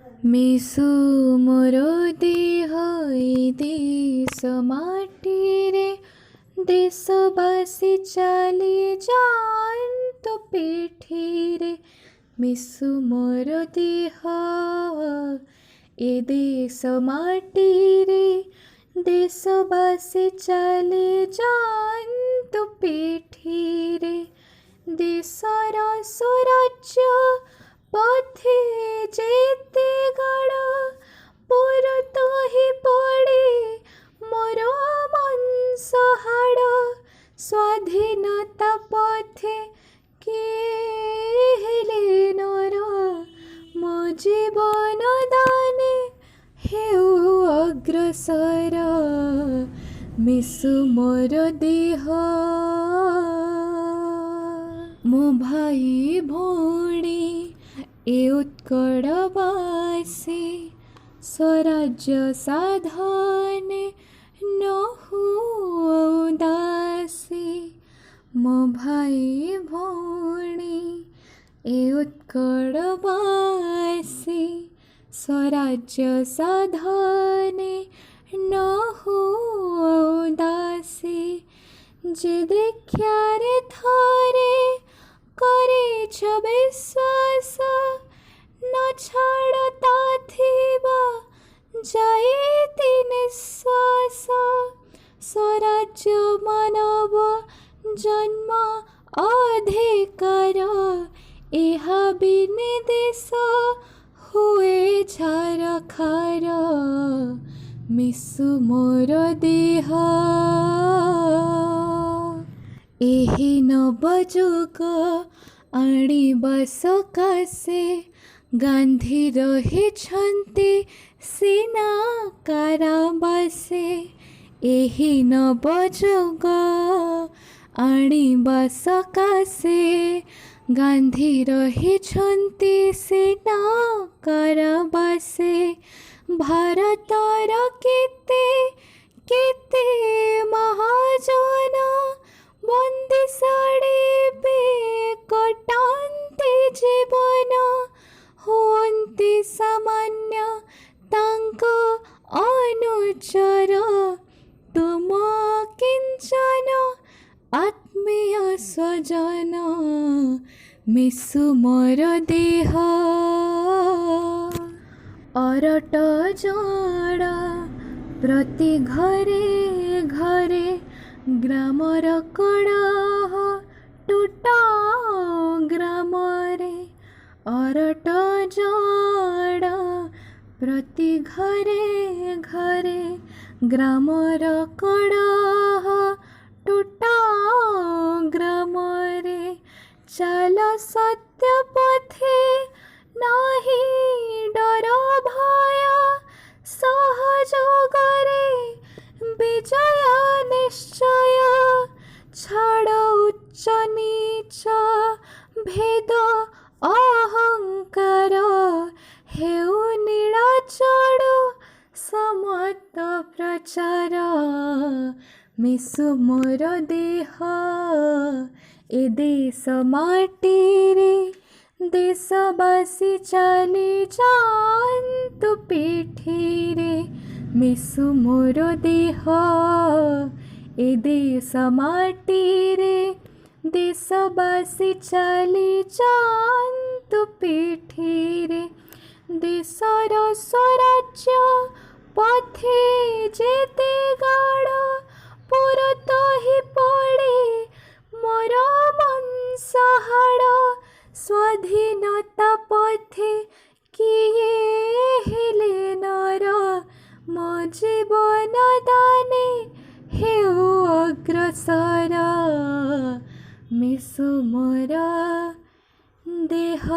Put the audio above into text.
मिसु मोर देह ए देश माटीरे देशवासी चली जात पिठीरे। मिसु मोर देह ए देश माटीरे देशवासी चली जात पिठीरे। देशर स्वराज्य पथे जेते गाड़ पुरत ही पड़े मोर मांस हाड़। स्वाधीनता पथे केहेले नर मो जीवन दाने हेउ अग्रसर। मिसु मोर देह मो भाई भौणी ए उत्कलवासी स्वराज्य साधने न हुआ उदासी। मो भाई भौणी ए उत्कलवासी स्वराज्य साधने न हुआ उदासी। जे देख्यारे थारे करेछ विश्वास न छाड़ता थिबा जाएति निश्वास। स्वराज्य मानव जन्म अधिकार एहा विनिदेश हुए झारखार। मिसु मोर देह एही नवजुग आଣିବା सकाशे गांधी रहिछन्ति सीना कारावासे। एही नवजुग आଣିବା सकाशे गांधी रहिछन्ति सीना कारावासे। भारतर केते केते महाजन बंदी साड़े बे कटान्ते जीवन होन्ति सामान्य तांक अनुचर। तुम किंचन आत्मीय स्वजन मिसु मोर देह अरट जड़ प्रति घरे घरे ग्रामर कड़ह टूटा ग्रामरे। अरट जड़ प्रति घरे घरे ग्रामर कड़ह टूटा ग्रामरे। चाल सत्य पथे नाही डर भय सहयोगरे विजय निश्चय। छाड़ उच्च नीच भेद अहंकार हेउ नीलाचल समत प्रचार। मिसु मोर देह ए देश माटीरे देशवासी चली जातु पिठीरे। मिसु मोर देह ए देश माटीरे देशवासी चली जातु पिठीरे। देशर स्वराज्य पथे जेते गाड़ पुरत ही पड़े मोर मांस हाड़। स्वाधीनता पथे किए हेले नर मो जीवन दाने हेउ अग्रसर। मिसु मोर देह।